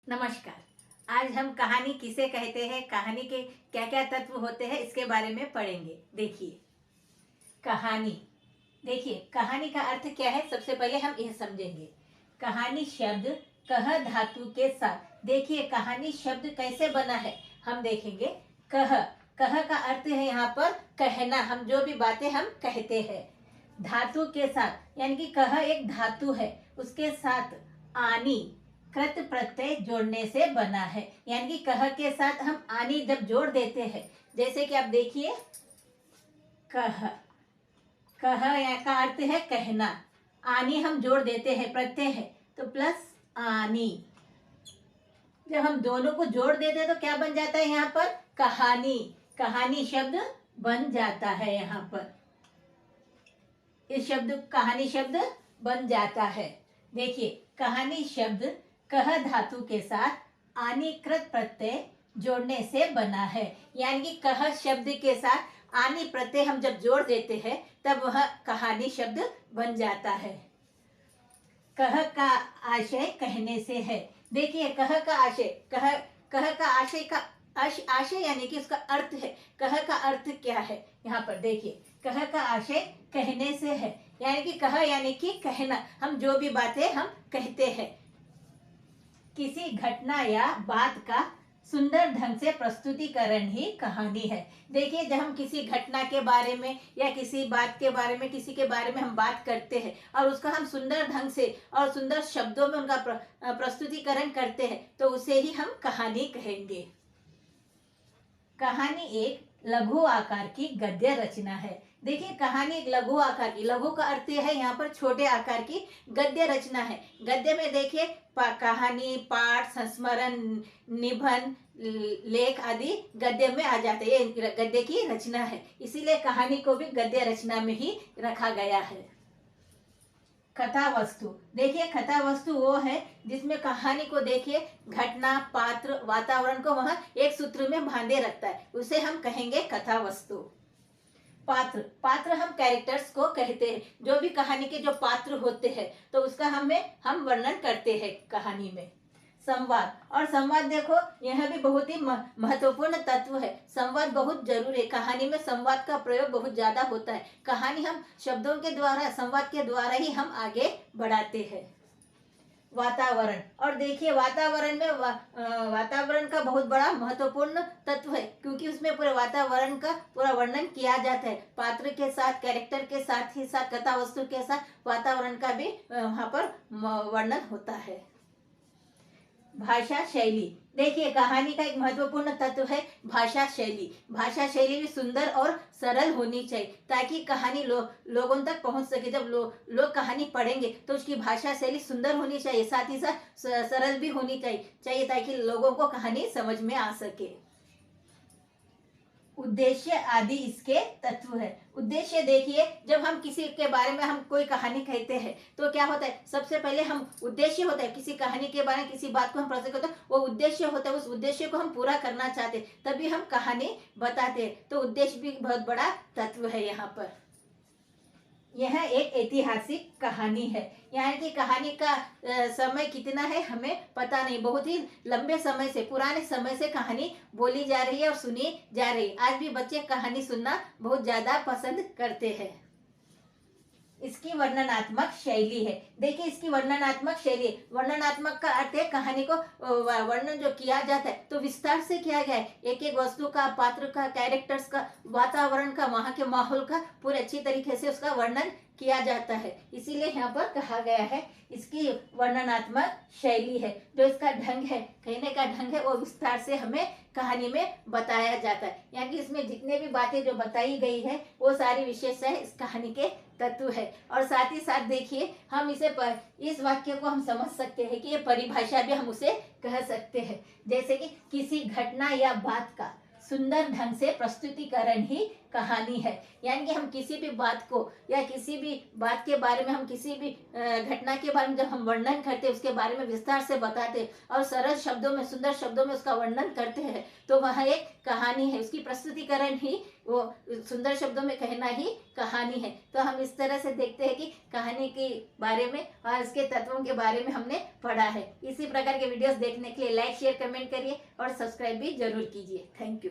नमस्कार। आज हम कहानी किसे कहते हैं, कहानी के क्या क्या तत्व होते हैं, इसके बारे में पढ़ेंगे। देखिए कहानी। देखिए कहानी का अर्थ क्या है, सबसे पहले हम यह समझेंगे। कहानी शब्द कह धातु के साथ। देखिए कहानी शब्द कैसे बना है, हम देखेंगे। कह कह का अर्थ है यहाँ पर कहना, हम जो भी बातें हम कहते हैं। धातु के साथ यानी कि कह एक धातु है, उसके साथ आनी कृत प्रत्यय जोड़ने से बना है। यानी कि कह के साथ हम आनी जब जोड़ देते हैं, जैसे कि आप देखिए कह, कह का अर्थ है कहना, आनी हम जोड़ देते हैं, प्रत्यय है तो प्लस आनी। जब हम दोनों को जोड़ देते हैं तो क्या बन जाता है यहाँ पर, कहानी। कहानी शब्द बन जाता है यहाँ पर, इस शब्द कहानी शब्द बन जाता है। देखिए कहानी शब्द कह धातु के साथ आनीकृत प्रत्यय जोड़ने से बना है। यानी कि कह शब्द के साथ आनी प्रत्यय हम जब जोड़ देते हैं तब वह कहानी शब्द बन जाता है। कह का आशय कहने से है। देखिए कह का आशय, कह का आशय का आशय यानी कि उसका अर्थ है। कह का अर्थ क्या है, यहाँ पर देखिए कह का आशय कहने से है। यानी कि कह यानी कि कहना, हम जो भी बातें हम कहते हैं। किसी घटना या बात का सुंदर ढंग से प्रस्तुतिकरण ही कहानी है। देखिए जब हम किसी घटना के बारे में या किसी बात के बारे में, किसी के बारे में हम बात करते हैं और उसका हम सुंदर ढंग से और सुंदर शब्दों में उनका प्रस्तुतिकरण करते हैं तो उसे ही हम कहानी कहेंगे। कहानी एक लघु आकार की गद्य रचना है। देखिए कहानी एक लघु आकार की, लघु का अर्थ है यहाँ पर छोटे आकार की गद्य रचना है। गद्य में देखिए कहानी, पाठ, संस्मरण, निबंध, लेख आदि गद्य में आ जाते हैं। ये गद्य की रचना है, इसीलिए कहानी को भी गद्य रचना में ही रखा गया है। कथा वस्तु। देखिए कथा वस्तु वो है जिसमें कहानी को देखिए घटना, पात्र, वातावरण को वह एक सूत्र में बांधे रखता है, उसे हम कहेंगे कथा वस्तु। पात्र, पात्र हम कैरेक्टर्स को कहते हैं, जो भी कहानी के जो पात्र होते हैं तो उसका हम वर्णन करते हैं कहानी में। संवाद, और संवाद देखो यह भी बहुत ही महत्वपूर्ण तत्व है। संवाद बहुत जरूरी है, कहानी में संवाद का प्रयोग बहुत ज्यादा होता है। कहानी हम शब्दों के द्वारा, संवाद के द्वारा ही हम आगे बढ़ाते हैं। वातावरण, और देखिए वातावरण में वातावरण का बहुत बड़ा महत्वपूर्ण तत्व है, क्योंकि उसमें पूरे वातावरण का पूरा वर्णन किया जाता है। पात्र के साथ, कैरेक्टर के साथ ही साथ कथा वस्तु के साथ वातावरण का भी वहां पर वर्णन होता है। भाषा शैली। देखिए कहानी का एक महत्वपूर्ण तत्व है भाषा शैली। भाषा शैली भी सुंदर और सरल होनी चाहिए ताकि कहानी लोगों तक पहुंच सके। जब लोग कहानी पढ़ेंगे तो उसकी भाषा शैली सुंदर होनी चाहिए, साथ ही साथ सरल भी होनी चाहिए ताकि लोगों को कहानी समझ में आ सके। उद्देश्य आदि इसके तत्व है। उद्देश्य देखिए जब हम किसी के बारे में हम कोई कहानी कहते हैं तो क्या होता है, सबसे पहले हम उद्देश्य होता है किसी कहानी के बारे में, किसी बात को हम प्रस्तुत करते हैं, वो उद्देश्य होता है, उस उद्देश्य को हम पूरा करना चाहते हैं तभी हम कहानी बताते हैं। तो उद्देश्य भी बहुत बड़ा तत्व है यहाँ पर। यह एक ऐतिहासिक कहानी है, यानी कि कहानी का समय कितना है हमें पता नहीं, बहुत ही लंबे समय से, पुराने समय से कहानी बोली जा रही है और सुनी जा रही है। आज भी बच्चे कहानी सुनना बहुत ज्यादा पसंद करते हैं। इसकी वर्णनात्मक शैली है। देखिए इसकी वर्णनात्मक शैली, वर्णनात्मक का अर्थ है कहानी को वर्णन जो किया जाता है तो विस्तार से किया गया है। एक एक वस्तु का, पात्र का, कैरेक्टर्स का, वातावरण का, वहां के माहौल का पूरे अच्छी तरीके से उसका वर्णन किया जाता है, इसीलिए यहाँ पर कहा गया है इसकी वर्णनात्मक शैली है। जो इसका ढंग है, कहने का ढंग है, वो विस्तार से हमें कहानी में बताया जाता है। यानी कि इसमें जितने भी बातें जो बताई गई है वो सारी विशेषताएं इस कहानी के तत्व है। और साथ ही साथ देखिए हम इस वाक्य को हम समझ सकते हैं कि ये परिभाषा भी हम उसे कह सकते हैं, जैसे कि किसी घटना या बात का सुंदर ढंग से प्रस्तुतिकरण ही कहानी है। यानी कि हम किसी भी बात को या किसी भी बात के बारे में, हम किसी भी घटना के बारे में जब हम वर्णन करते हैं, उसके बारे में विस्तार से बताते हैं और सरल शब्दों में, सुंदर शब्दों में उसका वर्णन करते हैं तो वह एक कहानी है। उसकी प्रस्तुतिकरण ही वो सुंदर शब्दों में कहना ही कहानी है। तो हम इस तरह से देखते हैं कि कहानी के बारे में और इसके तत्वों के बारे में हमने पढ़ा है। इसी प्रकार के वीडियोस देखने के लिए लाइक शेयर कमेंट करिए और सब्सक्राइब भी जरूर कीजिए। Thank you.